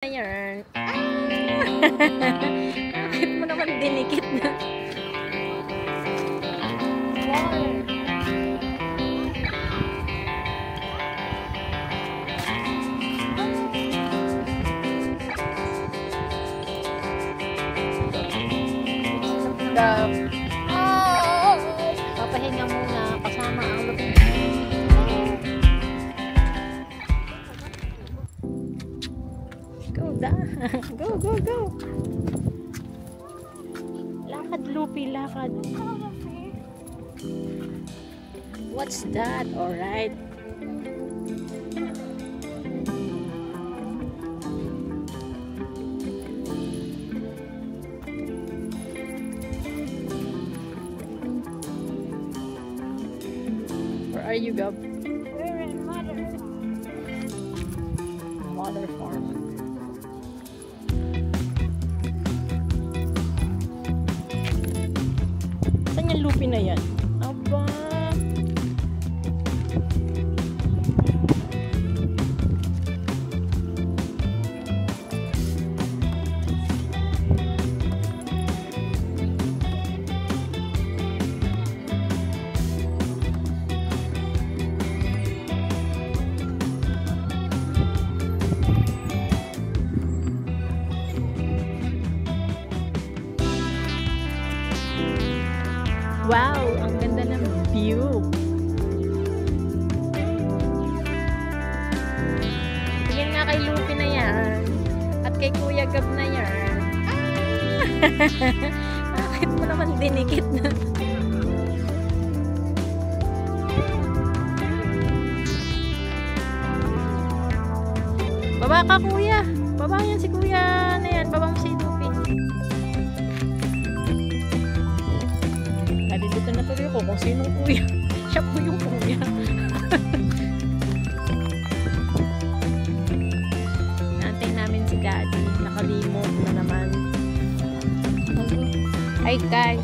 Ayan. Bakit mo naman dinikit na? Papahinga muna kasama ang lupin. Go da. Go, go, go. Lakad, Lupi, lakad. What's that? Alright. Where are you, Gab? We're in Mother farm. Saan yung Lupi na yan? Aba. Wow, ang ganda ng view. Tingin nga kay Lupi na yan. At kay Kuya Gab na yan. Bakit mo naman dinikit na? Baba ka, Kuya. Baba yan si Kuya na yan. Baba mo si Lupi. Dito na tuloy ko kung sinong kuya. Siya po yung kuya. Nantay namin si Daddy. Nakalimot na naman. Hi guys.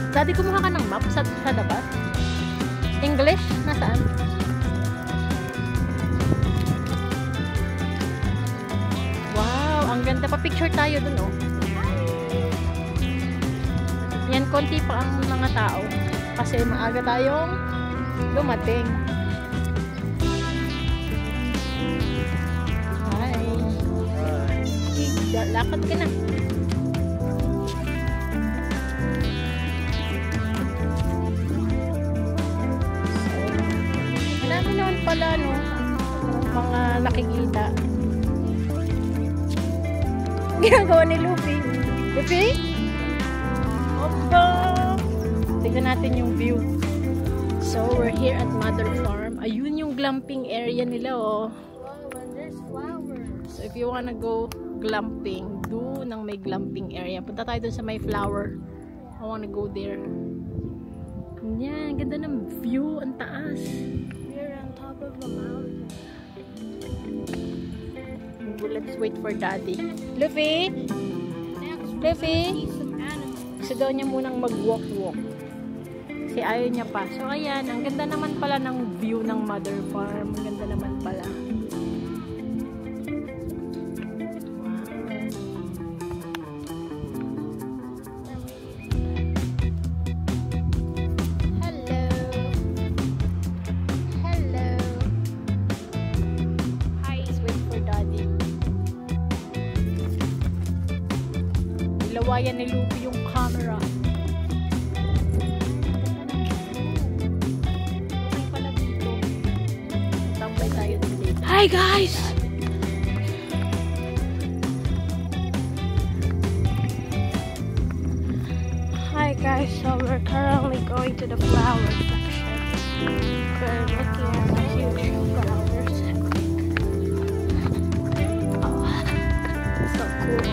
Daddy, kumuha ka ng map sa labas. English? Nasaan? Wow, ang ganda. Pa-picture tayo dun, oh. Yan, konti pa ang mga tao. Kasi maaga tayong dumating. Hi. Lakad ka na. Noon pala, no? Mga nakikita. Ginagawa ni Lupi. Lupi? Opa! Tignan natin yung view. So, we're here at Mother Farm. Ayun yung glamping area nila, oh. Wow, and there's flowers. So, if you wanna go glamping, doon ang may glamping area. Punta tayo dun sa may flower. I wanna go there. Yan, ganda ng view. Ang taas. Top of the mountain. Let's wait for Daddy. Luffy? Luffy? Gusto daw niya munang mag-walk-walk. Kasi ayaw niya pa. So, ayan. Ang ganda naman pala ng view ng Mother Farm. Ang ganda naman pala. Lawayan ni Lupi yung camera. Pala dito. Tambay tayo dito. Hi guys! Hi guys, so we're currently going to the flower section. We're looking at the huge flowers. Oh, so cool.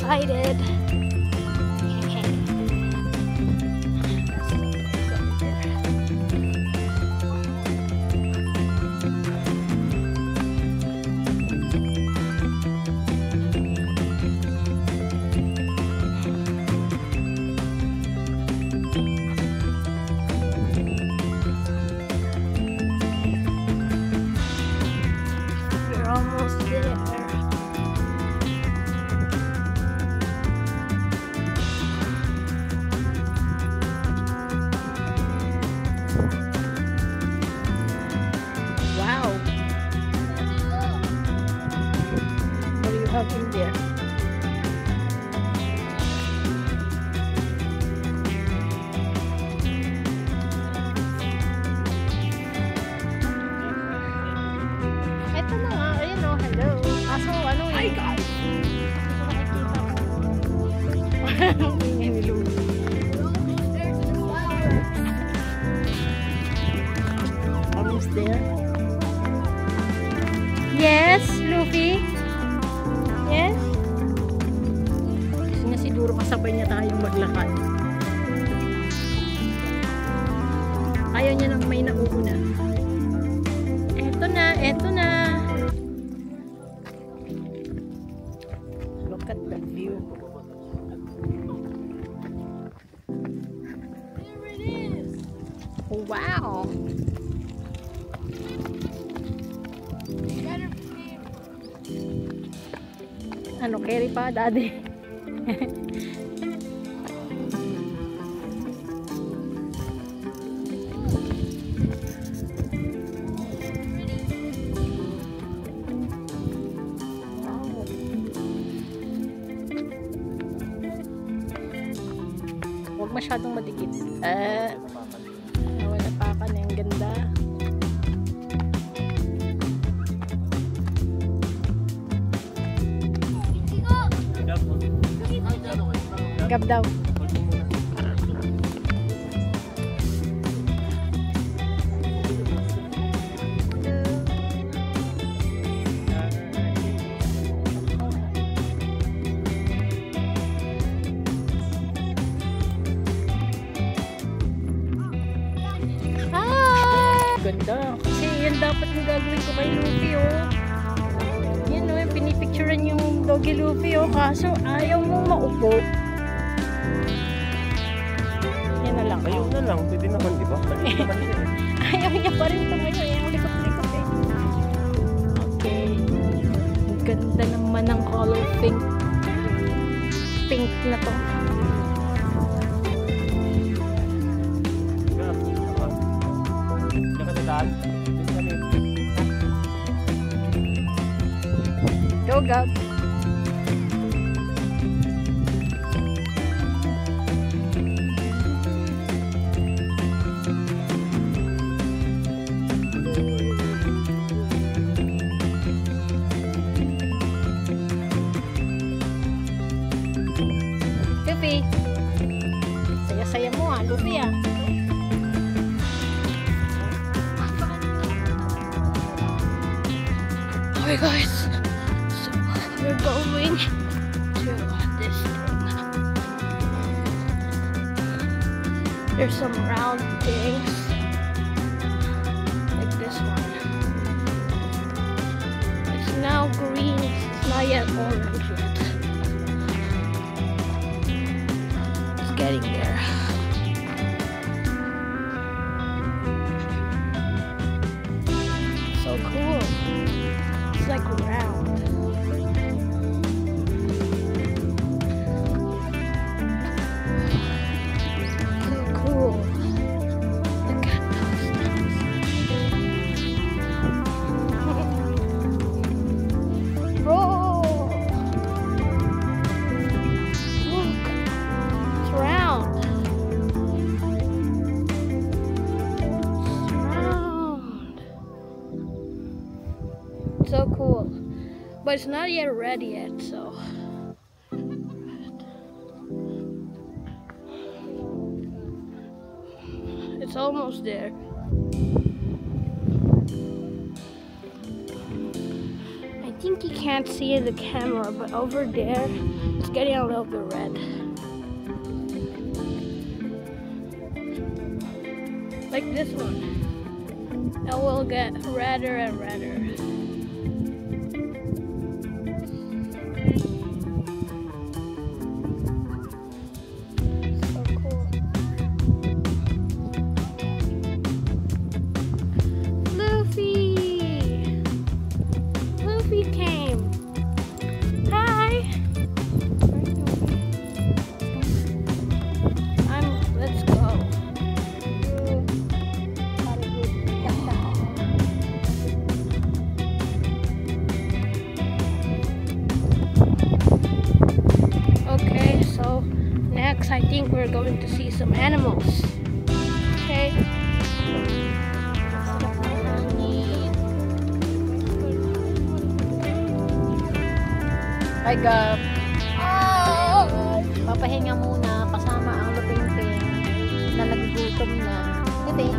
excited. We're almost there. Wow. What do you have in there? Ito na nga. Ayun o. Hello. Kaso ano eh. Hi guys! Hindi ko nakikita ko. Almost there. Yes, Luffy? Yes? Gusto niya siguro kasabay niya tayong maglakad. Ayaw niya nang may nauuna. Eto na, eto na. Look at the view. There it is. Wow! Better be. Ano, carry pa, daddy? Huwag masyadong madikit. Wala pa ka na. Ang ganda. Gab daw. Ganda. Kasi yan dapat yung gagawin ko kay Luffy, oh. Yan, oh. Yung pinipicturean yung doggy Luffy, oh. Kaso, ayaw mong maupo. Yan na lang. Ayaw na lang. Pwede naman, di ba? Mali naman siya. Ayaw niya pa rin tumayo. Yung likot-likot, eh. Okay. Ang ganda naman ng color pink. Pink na to. Go, Gab. Luffy. Saya-saya mo ah, Luffy ah. Okay guys, so we're going to this thing. There's some round things like this one. It's now green, it's not yet orange yet. It's getting there. So cool. It's like round. So cool. Look at those things. Bro! Look. It's round. It's round. So cool. But it's not yet ready yet, so it's almost there. I think you can't see the camera, but over there, it's getting a little bit red. Like this one. It will get redder and redder. So cool. Luffy! Luffy came. Hi! Let's go. Okay, so next I think we're going to see some animals. Okay. Hi, Gab. Papahinga muna kasama ang luping-ping na nagugutom na. Hindi.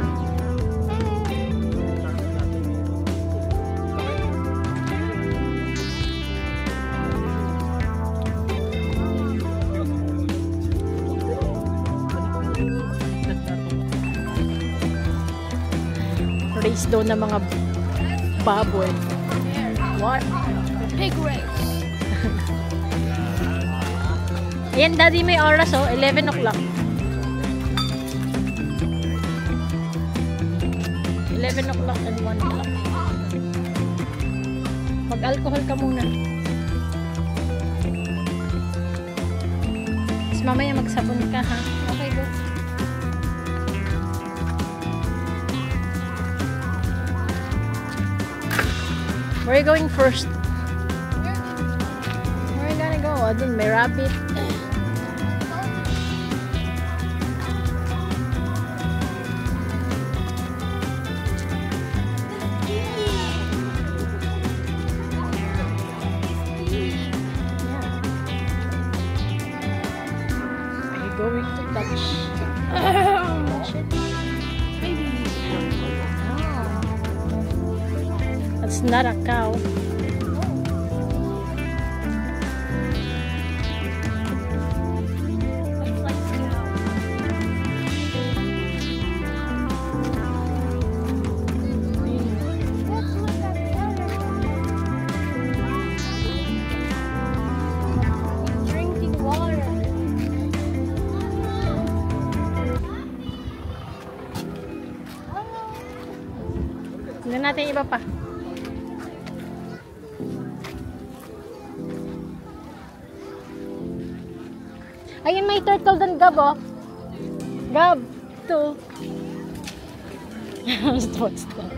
Race daw ng mga baboy. What? Pig race. Ayan, Daddy, may oras, oh. 11 o'clock. 11 o'clock and 1 o'clock. Mag-alcohol ka muna. Tapos mamaya magsabon ka, ha? Okay, go. Where are you going first? Where are you gonna go? Oh, din, may rabbit. Going to touch it. Maybe. Oh. That's not a cow. Looks like a cow. Drinking water. Tingnan natin iba pa. Ayun, may turtle doon, Gab, oh. Gab, two. What's that?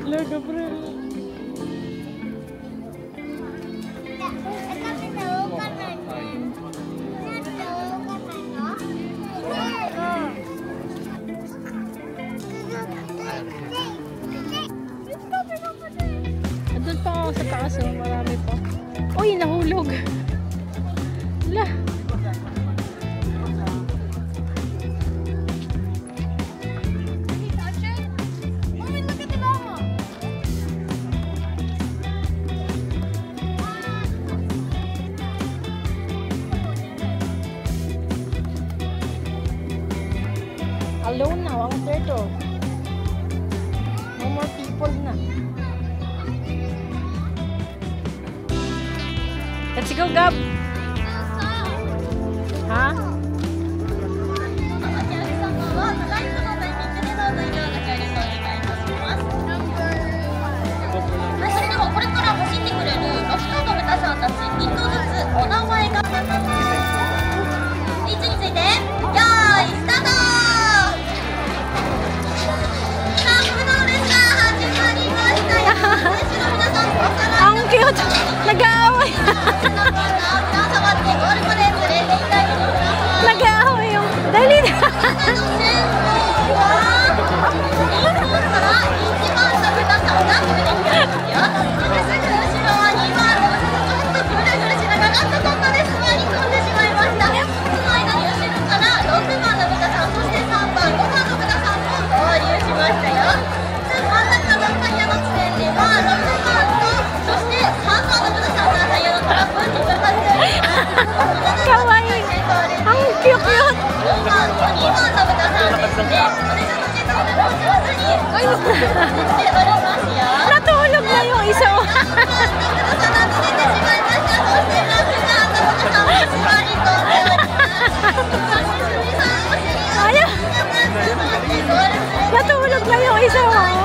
Look, Gabriel. Doon pa ako sa taas, oh. Marami pa. Uy, nahulog. Hala. Alone now, ang turtle. No more people na. Let's go, Gab. Ha? Ang cute! Nag-aaway! Natulog na yung isa. Ayaw. Natulog na yung isa.